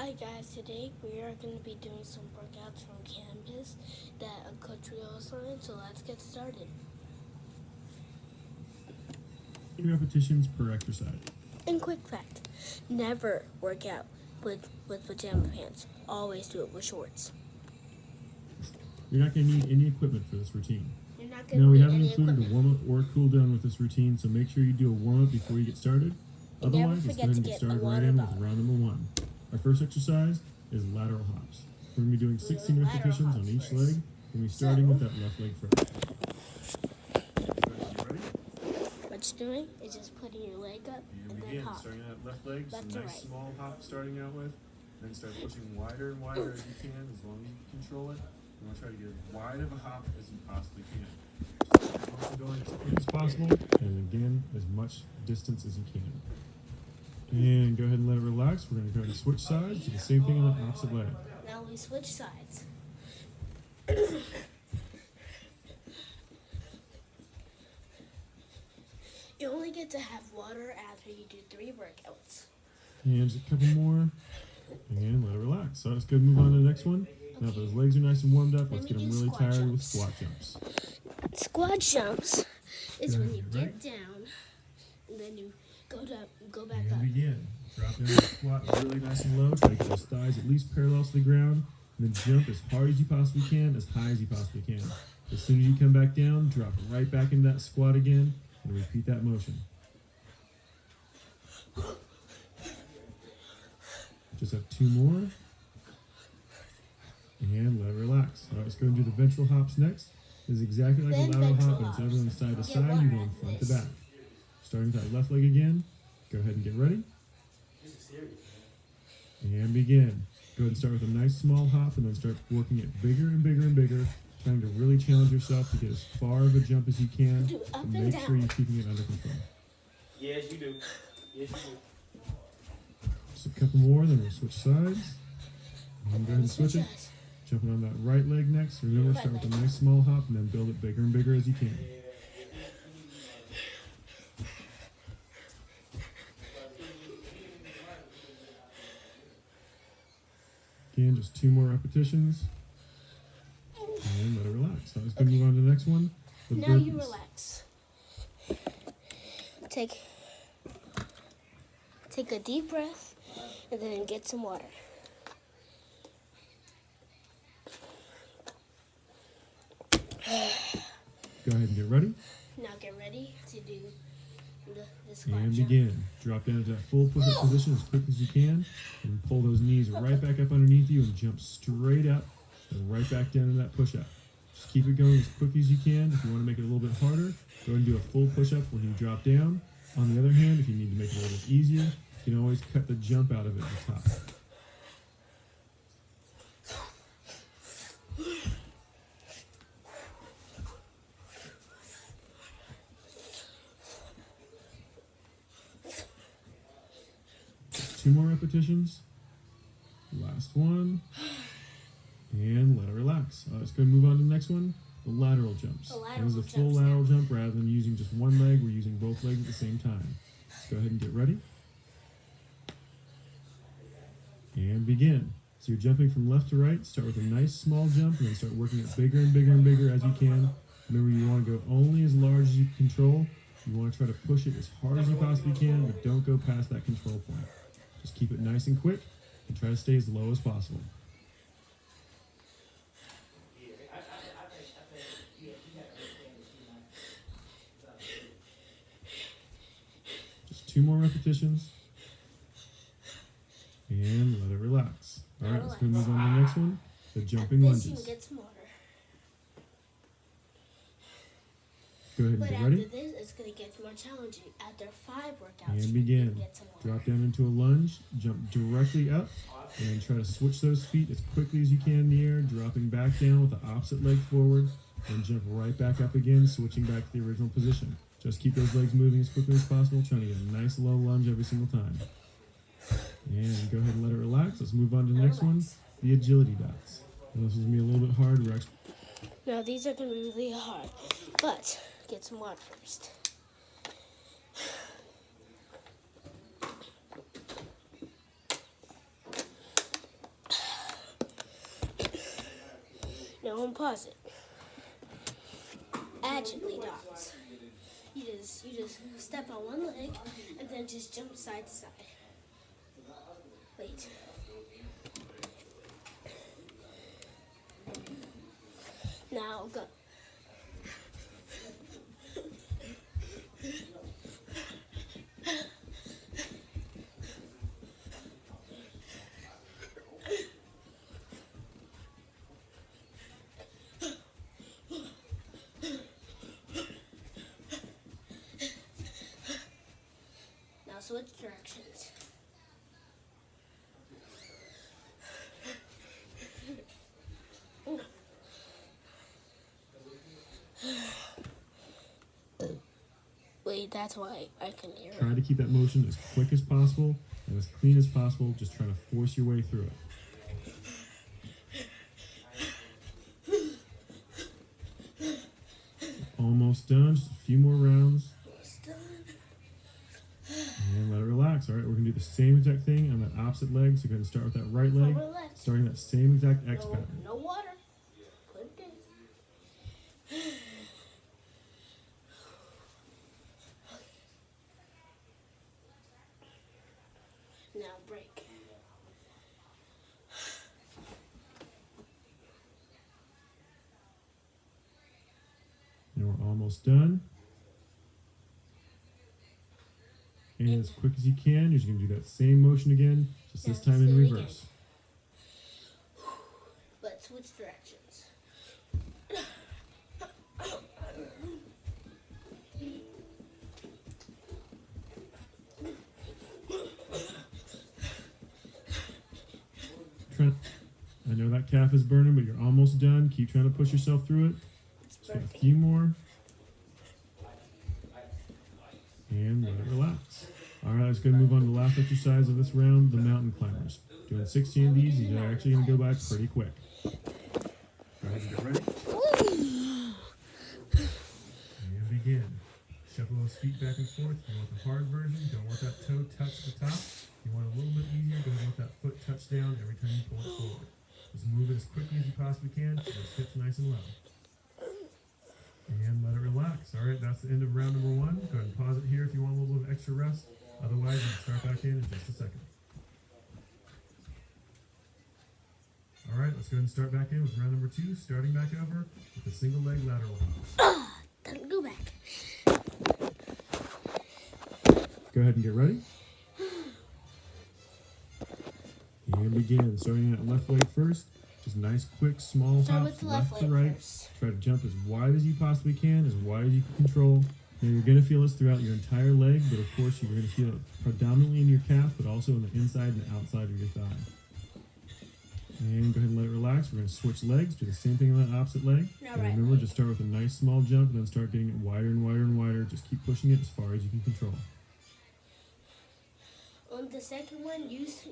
Hi guys, today we are going to be doing some workouts from campus that a coach will assign, so let's get started. 3 repetitions per exercise. And quick fact, never work out with pajama pants. Always do it with shorts. You're not going to need any equipment for this routine. You're not going Now, to we need haven't any included equipment. a warm-up or a cool-down with this routine, so make sure you do a warm-up before you get started. And never Otherwise, let's go forget ahead to and get get a started right water in with bottle. round number 1. Our first exercise is lateral hops. We're going to be doing 16 lateral repetitions on hops each first. leg. We're going to be starting with that left leg first. Ready? What you're doing is just putting your leg up and then hop. Starting out left leg, Left some to nice right. small hop starting out with. Then start pushing wider and wider as you can, as long as you can control it. You want to try to get as wide of a hop as you possibly can. Also going as quick as possible, and again, as much distance as you can. And go ahead and let it relax. We're going to go ahead and switch sides, do the same thing on the opposite leg. Now we switch sides. You only get to have water after you do 3 workouts. And just a couple more, and let it relax. So let's go move on to the next one. Now that those legs are nice and warmed up, let's get them really tired with squat jumps. Squat jumps is when you Ready? get down and then you go back And up. begin. Drop down the squat really nice and low. Try to get those thighs at least parallel to the ground. And then jump as hard as you possibly can, as high as you possibly can. As soon as you come back down, drop right back into that squat again, and repeat that motion. Just have 2 more. And let it relax. All right, let's go and do the ventral hops next. This is exactly like Then a lateral ventral hop, but instead of hops. going side to Get side, water you're going after front to this. back. Starting with that left leg again. Go ahead and get ready. And begin. Go ahead and start with a nice small hop and then start working it bigger and bigger and bigger, trying to really challenge yourself to get as far of a jump as you can, Do up and and make down. sure you're keeping it under control. Yes, you do. Yes, you do. Just a couple more, then we'll switch sides. And go ahead and switch it. sides. Jumping on that right leg next. Remember, start with a nice small hop and then build it bigger and bigger as you can. Again, just 2 more repetitions. And let it relax. So let's go move on to the next one. The Now burpees. you relax. Take a deep breath and then get some water. Go ahead and get ready. Now get ready to do the squat And jump. begin. Drop down to that full push-up position as quick as you can. And pull those knees right back up underneath you and jump straight up and right back down to that push-up. Just keep it going as quick as you can. If you want to make it a little bit harder, go ahead and do a full push-up when you drop down. On the other hand, if you need to make it a little bit easier, you can always cut the jump out of it at the top. Just 2 more repetitions. Last one. And let it relax. Let's go and move on to the next one. The lateral jumps. The lateral This is a full jumps lateral now. jump rather than using just one leg. We're using both legs at the same time. Let's go ahead and get ready. And begin. So you're jumping from left to right. Start with a nice small jump and then start working it bigger and bigger and bigger as you can. Remember, you want to go only as large as you can control. You want to try to push it as hard as you possibly can, but don't go past that control point. Just keep it nice and quick and try to stay as low as possible. Just 2 more repetitions. And let it relax. All right, let's go move on to the next one. The jumping This you lunges. get some water. Go ahead and But get after ready. this, it's going to get more challenging. After 5 workouts, And you begin. get some water. Drop down into a lunge, jump directly up, and try to switch those feet as quickly as you can in the air, dropping back down with the opposite leg forward, and jump right back up again, switching back to the original position. Just keep those legs moving as quickly as possible, trying to get a nice low lunge every single time. And go ahead and let it relax. Let's move on to the next one, the agility dots. And this is going to be a little bit hard. We're actually Now these are going to be really hard, but get some water first. don't pause it. Agility dots. You just step on one leg and then just jump side to side. Wait. Now go. Now switch directions. Wait, that's why I can hear it. Try to keep that motion as quick as possible and as clean as possible. Just try to force your way through it. Almost done. Just a few more rounds. Almost done. And let it relax. All right, we're going to do the same exact thing on that opposite leg. So go ahead and start with that right leg, Lower left. starting that same exact X pattern. No water. Put it in. Now break. And we're almost done. And as quick as you can, you're just going to do that same motion again, just this Yeah, time in same again. reverse. Let's switch directions. I know that calf is burning, but you're almost done. Keep trying to push yourself through it. It's Just got a burning. few more. And let it relax. All right, let's go move on to the last exercise of this round, the mountain climbers. Doing 16 of these, these are actually going to go by pretty quick. Go ahead and get ready. And begin. Shuffle those feet back and forth. You want the hard version. Don't want that toe touch the top. You want a little bit easier. Don't want that foot touch down every time you pull it forward. Just move it as quickly as you possibly can. Keep those hips nice and low. And let it relax. All right, that's the end of round number one. Go ahead and pause it here if you want a little bit of extra rest. Otherwise, you can start back in just a second. All right, let's go ahead and start back in with round number two, starting back over with the single leg lateral hops. Time to go back. Go ahead and get ready. And begin. Starting at left leg first. Just nice, quick, small Start hops with the left left to leg right. first. Try to jump as wide as you possibly can, as wide as you can control. Now you're going to feel this throughout your entire leg, but of course you're going to feel it predominantly in your calf, but also on the inside and outside of your thigh. And go ahead and let it relax. We're going to switch legs, do the same thing on that opposite leg. Now And right remember, leg. just start with a nice small jump and then start getting it wider and wider and wider. Just keep pushing it as far as you can control. On the second one, use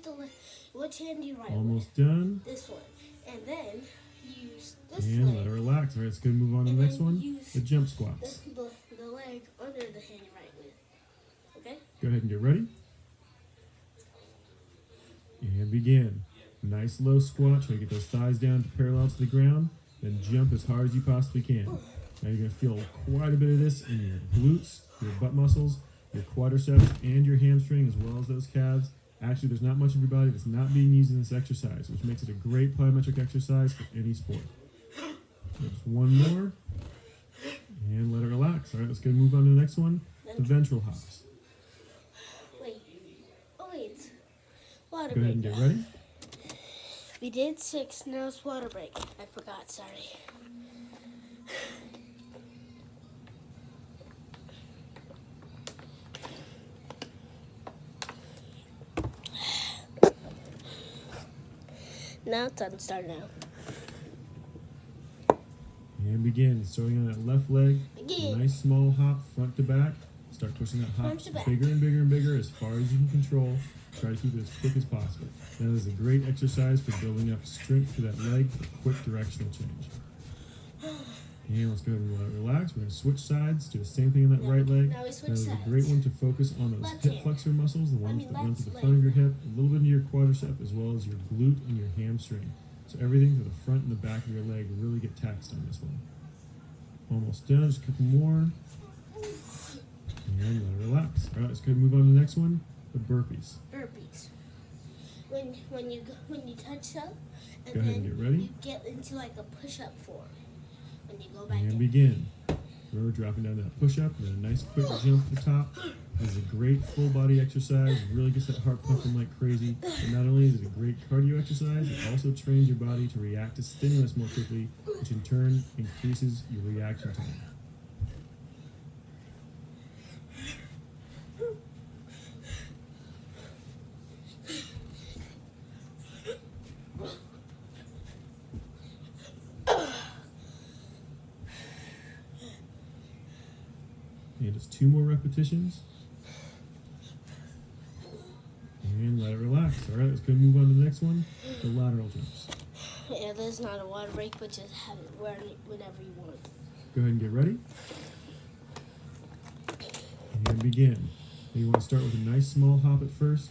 the left. Which hand do you right Almost done. with? This one. And then use this And leg. let it relax. All right, let's go move on to And the next then one, use the jump squats. The leg under the hand you're right with. Okay? Go ahead and get ready. And begin. Nice low squat. Try to get those thighs down to parallel to the ground. Then jump as hard as you possibly can. Now you're going to feel quite a bit of this in your glutes, your butt muscles, your quadriceps, and your hamstring, as well as those calves. Actually, there's not much of your body that's not being used in this exercise, which makes it a great plyometric exercise for any sport. Just one more. And let it relax. All right, let's go move on to the next one, the ventral hops. Wait. Oh, wait. Water Go ahead and break. get ready. We did 6, now it's water break. I forgot, sorry. Now it's time to start now. And begin. Starting on that left leg. Begin. Nice small hop front to back. Start pushing that hop Front to back. bigger and bigger and bigger as far as you can control. Try to keep it as quick as possible. Now, this is a great exercise for building up strength to that leg for quick directional change. And let's go ahead and let it relax. We're going to switch sides, do the same thing on that right leg. Now we switch This is a sides. great one to focus on those Left hip hand. flexor muscles, the ones that run left to the leg. front of your hip, a little bit into your quadricep, as well as your glute and your hamstring. So everything to the front and the back of your leg really get taxed on this one. Almost done, just a couple more. And let it relax. All right, let's go ahead and move on to the next one, the burpees. Burpees. When you touch up, and Go ahead and then get ready. you get into like a push-up form. When you go back And in. begin. Remember dropping down that push-up, and then a nice quick jump to the top. This is a great full body exercise. Really gets that heart pumping like crazy. And not only is it a great cardio exercise, it also trains your body to react to stimulus more quickly, which in turn increases your reaction time. And just 2 more repetitions. And let it relax. All right, let's go move on to the next one, the lateral jumps. Yeah, there's not a water break, but just have it whenever you want. Go ahead and get ready. And begin. You want to start with a nice small hop at first,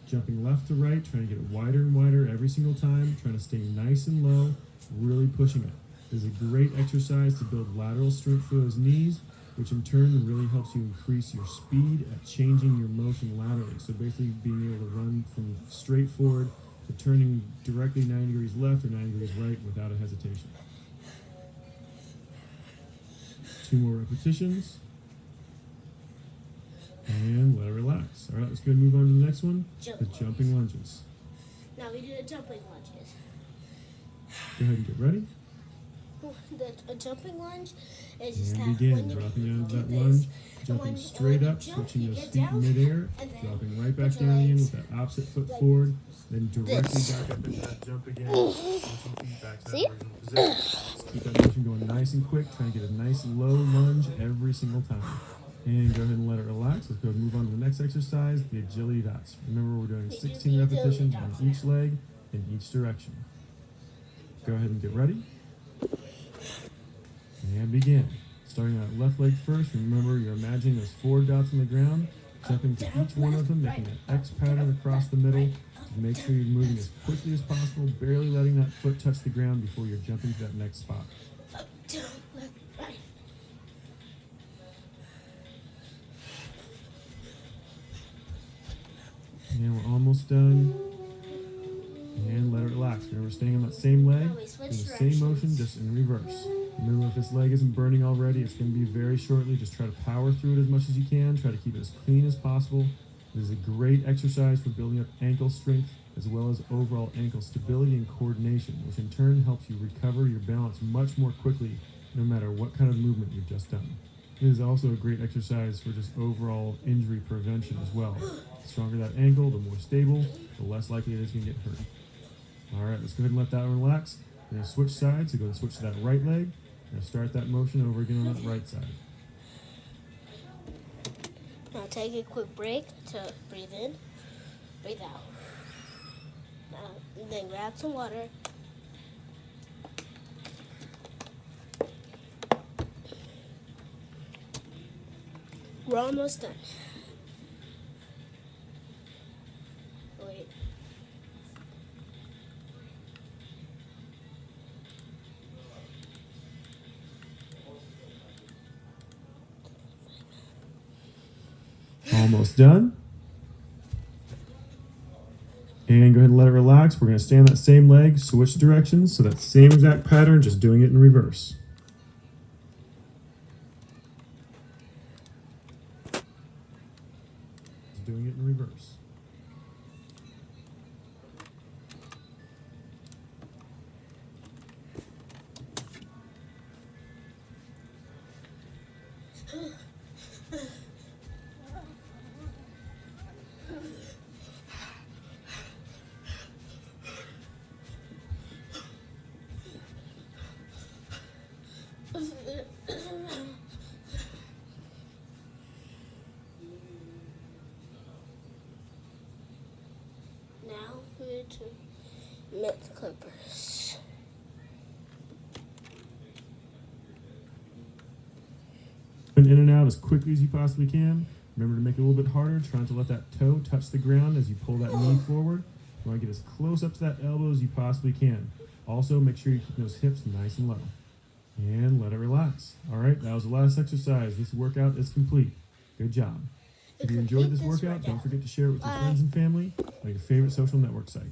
jumping left to right, trying to get it wider and wider every single time, trying to stay nice and low, really pushing it. This is a great exercise to build lateral strength for those knees, which in turn really helps you increase your speed at changing your motion laterally. So basically being able to run from straight forward to turning directly 90 degrees left or 90 degrees right without a hesitation. 2 more repetitions. And let it relax. All right, let's go ahead and move on to the next one, the jumping lunges. Now we do the jumping lunges. Go ahead and get ready. A jumping lunge is just that And begin. when you Dropping down do that this, lunge, and jumping when straight you up, jump, switching you those get feet in down, midair, and then dropping right back put your down again legs with that opposite foot like forward, then directly this. back up into that jump again, switching feet back to that See? original position. Just keep that motion going nice and quick, trying to get a nice low lunge every single time. And go ahead and let it relax. Let's go ahead and move on to the next exercise, the agility dots. Remember, we're doing 16 repetitions on each leg in each direction. Go ahead and get ready. And begin. Starting on that left leg first. Remember, you're imagining those 4 dots on the ground, jumping to each one of them, making an X pattern across the middle. To make sure you're moving as quickly as possible, barely letting that foot touch the ground before you're jumping to that next spot. Up, down, left, right. And we're almost done. And let it relax. Remember, staying on that same leg, Now we switch do the same motion, just in reverse. Remember, if this leg isn't burning already, it's going to be very shortly. Just try to power through it as much as you can. Try to keep it as clean as possible. This is a great exercise for building up ankle strength as well as overall ankle stability and coordination, which in turn helps you recover your balance much more quickly no matter what kind of movement you've just done. It is also a great exercise for just overall injury prevention as well. The stronger that ankle, the more stable, the less likely it is going to get hurt. All right, let's go ahead and let that relax. We're going to switch sides, so go and switch to that right leg. We're going to start that motion over again on that right side. Now take a quick break to breathe in, breathe out. Now, then grab some water. We're almost done. Wait. Almost done. And go ahead and let it relax. We're going to stay on that same leg, switch directions. So that same exact pattern, just doing it in reverse. Just doing it in reverse. Now we're to mint clippers. In and out as quickly as you possibly can. Remember to make it a little bit harder, trying to let that toe touch the ground as you pull that knee forward. You want to get as close up to that elbow as you possibly can. Also, make sure you keep those hips nice and low. And let it relax. All right, that was the last exercise. This workout is complete. Good job. If you enjoyed this workout, don't forget to share it with your friends and family on your favorite social network site.